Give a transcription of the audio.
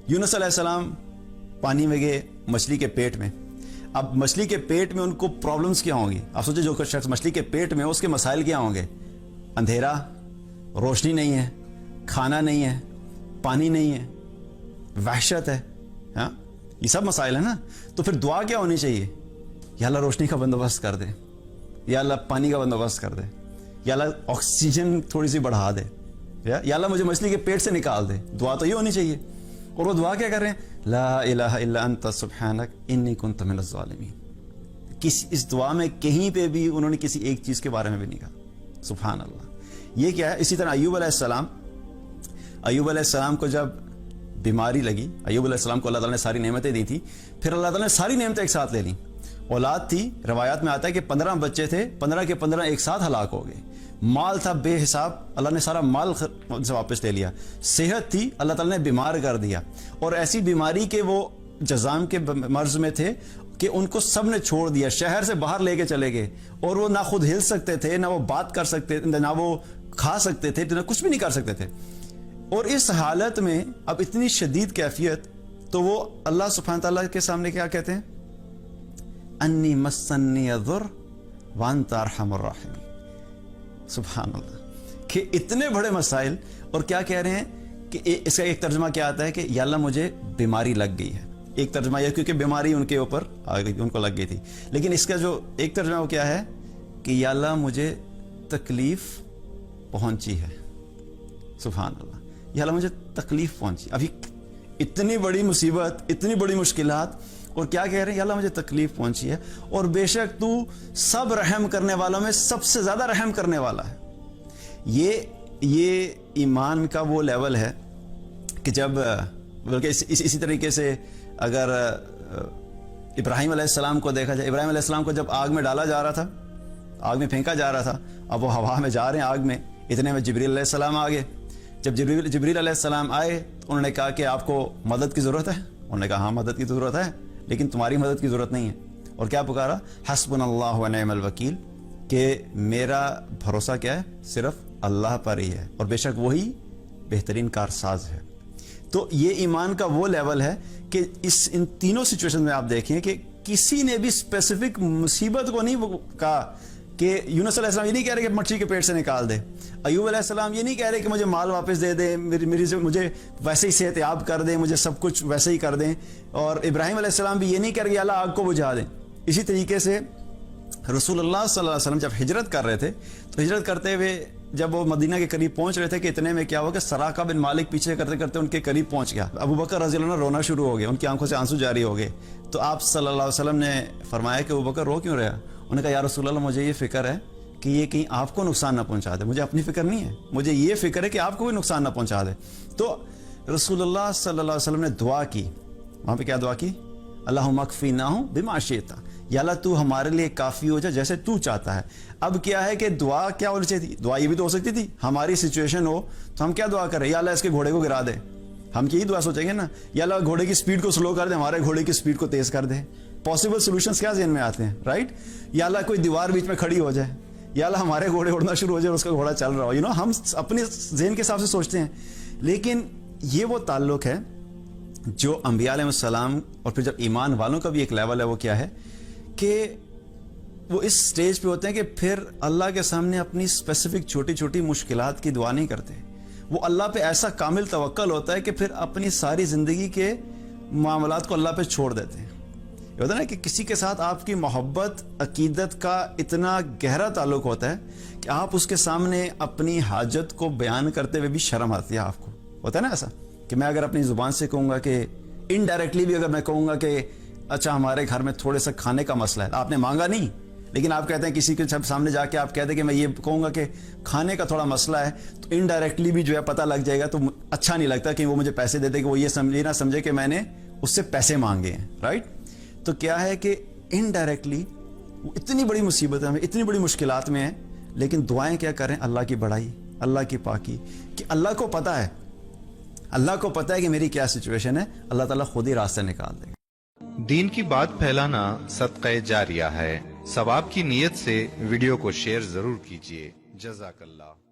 یونس علیہ السلام پانی میں گئے مچھلی کے پیٹ میں. اب مچھلی کے پیٹ میں ان کو پرابلمز کیا ہوں گی؟ آپ سوچیں جو شخص مچھلی کے پیٹ میں اس کے مسائل کیا ہوں گے؟ اندھیرا، روشنی نہیں ہے، کھانا نہیں ہے، پانی نہیں ہے، وحشت ہے. ہاں یہ سب مسائل ہیں نا. تو پھر دعا کیا ہونی چاہیے؟ یا اللہ روشنی کا بندوبست کر دے، یا اللہ پانی کا بندوبست کر دے، یا اللہ آکسیجن تھوڑی سی بڑھا دے، یا اللہ مجھے مچھلی کے پیٹ سے نکال دے. دعا تو یہ ہونی چاہیے. اور وہ دعا کیا کر رہے ہیں؟ لا الہ الا انت سبحانک انی کنت من الظالمین. اس دعا میں کہیں پہ بھی انہوں نے کسی ایک چیز کے بارے میں بھی نہیں کہا. سبحان اللہ. یہ کیا ہے؟ اسی طرح ایوب علیہ السلام کو جب بیماری لگی، ایوب علیہ السلام کو اللہ تعالیٰ نے ساری نعمتیں دی تھی، پھر اللہ تعالیٰ نے ساری نعمتیں ایک ساتھ لے لیں. اولاد تھی، روایات میں آتا ہے کہ 15 بچے تھے، 15 کے 15 ایک ساتھ ہلاک ہو گئے. مال تھا بے حساب، اللہ نے سارا مال سے واپس لے لیا. صحت تھی، اللہ تعالیٰ نے بیمار کر دیا. اور ایسی بیماری کے وہ جزام کے مرض میں تھے کہ ان کو سب نے چھوڑ دیا، شہر سے باہر لے کے چلے گئے. اور وہ نہ خود ہل سکتے تھے، نہ وہ بات کر سکتے تھے، نہ وہ کھا سکتے تھے، نہ کچھ بھی نہیں کر سکتے تھے. اور اس حالت میں اب اتنی شدید کیفیت، تو وہ اللہ سبحانہ تعالیٰ کے سامنے کیا کہتے ہیں؟ انی مسنی الضر وانت ارحم الراحمین. سبحان اللہ. کہ اتنے بڑے مسائل، اور کیا کہہ رہے ہیں کہ اس کا ایک ترجمہ کیا آتا ہے کہ یا اللہ مجھے بیماری لگ گئی ہے. ایک ترجمہ یہ کیونکہ بیماری ان کے اوپر آ گئی، ان کو لگ گئی تھی. لیکن اس کا جو ایک ترجمہ وہ کیا ہے کہ یا اللہ مجھے تکلیف پہنچی ہے. سبحان اللہ. یا اللہ مجھے تکلیف پہنچی. ابھی اتنی بڑی مصیبت، اتنی بڑی مشکلات، اور کیا کہہ رہے ہیں؟ یا اللہ مجھے تکلیف پہنچی ہے، اور بے شک تو سب رحم کرنے والوں میں سب سے زیادہ رحم کرنے والا ہے. یہ ایمان کا وہ لیول ہے کہ جب بلکہ اسی طریقے سے اگر ابراہیم علیہ السلام کو دیکھا جائے، ابراہیم علیہ السلام کو جب آگ میں ڈالا جا رہا تھا، آگ میں پھینکا جا رہا تھا، اب وہ ہوا میں جا رہے ہیں آگ میں، اتنے میں جبریل علیہ السلام آ گئے. جب جبریل علیہ السلام آئے تو انہوں نے کہا کہ آپ کو مدد کی ضرورت ہے؟ انہوں نے کہا ہاں مدد کی ضرورت ہے، لیکن تمہاری مدد کی ضرورت نہیں ہے. اور کیا پکارا؟ حسبنا اللہ و نعم الوکیل، کہ میرا بھروسہ کیا ہے؟ صرف اللہ پر ہی ہے، اور بے شک وہی بہترین کارساز ہے. تو یہ ایمان کا وہ لیول ہے کہ ان تینوں سچویشن میں آپ دیکھیں کہ کسی نے بھی اسپیسیفک مصیبت کو نہیں کہا کہ یونس علیہ السلام یہ نہیں کہہ رہے کہ مچھلی کے پیٹ سے نکال دے. ایوب علیہ السلام یہ نہیں کہہ رہے کہ مجھے مال واپس دے دیں، مجھے ویسے ہی صحت یاب کر دیں، مجھے سب کچھ ویسے ہی کر دیں. اور ابراہیم علیہ السلام بھی یہ نہیں کہہ رہے کہ اللہ آگ کو بجھا دیں. اسی طریقے سے رسول اللہ صلی اللہ علیہ وسلم جب ہجرت کر رہے تھے، تو ہجرت کرتے ہوئے جب وہ مدینہ کے قریب پہنچ رہے تھے کہ اتنے میں کیا ہوا کہ سراقہ بن مالک پیچھے کرتے کرتے ان کے قریب پہنچ گیا. ابو بکر رضی اللہ عنہ رونا شروع ہو گئے، ان کی آنکھوں سے آنسو جاری ہو گئے. تو آپ صلی اللہ علیہ وسلم نے فرمایا کہ ابو بکر رو کیوں رہا؟ انہوں نے کہا یا رسول اللہ مجھے یہ فکر ہے کہ یہ کہیں آپ کو نقصان نہ پہنچا دے. مجھے اپنی فکر نہیں ہے، مجھے یہ فکر ہے کہ آپ کو بھی نقصان نہ پہنچا دے. تو رسول اللہ صلی اللہ علیہ وسلم نے دعا کی. وہاں پہ کیا دعا کی؟ اللہم اکفیناہم بما شئت، یا اللہ تو ہمارے لیے کافی ہو جا جیسے تو چاہتا ہے. اب کیا ہے کہ دعا کیا ہونی چاہیے تھی؟ دعا یہ بھی تو ہو سکتی تھی ہماری سچویشن ہو تو ہم کیا دعا کریں؟ یا اللہ اس کے گھوڑے کو گرا دے. ہم یہی دعا سوچیں گے نا، یا اللہ گھوڑے کی سپیڈ کو سلو کر دے، ہمارے گھوڑے کی سپیڈ کو تیز کر دے. پاسبل سولوشنز کیا ذہن میں آتے ہیں، رائٹ؟ یا اللہ کوئی دیوار بیچ میں کھڑی ہو جائے، یا اللہ ہمارے گھوڑے اڑنا شروع ہو جائے اور اس کا گھوڑا چل رہا ہو. ہم اپنے ذہن کے حساب سے سوچتے ہیں. لیکن یہ وہ تعلق ہے جو انبیاء علیہ السلام اور پھر جب ایمان والوں کا بھی ایک لیول ہے، وہ کیا ہے کہ وہ اس سٹیج پہ ہوتے ہیں کہ پھر اللہ کے سامنے اپنی اسپیسیفک چھوٹی چھوٹی مشکلات کی دعا نہیں کرتے. وہ اللہ پہ ایسا کامل توکل ہوتا ہے کہ پھر اپنی ساری زندگی کے معاملات کو اللہ پہ چھوڑ دیتے ہیں. یہ ہوتا ہے نا کہ کسی کے ساتھ آپ کی محبت عقیدت کا اتنا گہرا تعلق ہوتا ہے کہ آپ اس کے سامنے اپنی حاجت کو بیان کرتے ہوئے بھی شرم آتی ہے. آپ کو ہوتا ہے نا ایسا کہ میں اگر اپنی زبان سے کہوں گا کہ انڈائریکٹلی بھی اگر میں کہوں گا کہ اچھا ہمارے گھر میں تھوڑے سا کھانے کا مسئلہ ہے، آپ نے مانگا نہیں لیکن آپ کہتے ہیں کسی کے سامنے جا کے آپ کہتے ہیں کہ میں یہ کہوں گا کہ کھانے کا تھوڑا مسئلہ ہے، تو انڈائریکٹلی بھی جو ہے پتہ لگ جائے گا. تو اچھا نہیں لگتا کہ وہ مجھے پیسے دے دے کہ وہ یہ نہ سمجھے کہ میں نے اس سے پیسے مانگے ہیں، رائٹ؟ تو کیا ہے کہ انڈائریکٹلی وہ اتنی بڑی مصیبت میں، اتنی بڑی مشکلات میں ہیں، لیکن دعائیں کیا کریں؟ اللہ کی بڑائی، اللہ کی پاکی، کہ اللہ کو پتہ ہے، اللہ کو پتہ ہے کہ میری کیا سچویشن ہے، اللہ تعالیٰ خود ہی راستہ نکال دے گا. دین کی بات پھیلانا صدقہ جاریہ ہے. ثواب کی نیت سے ویڈیو کو شیئر ضرور کیجیے. جزاک اللہ.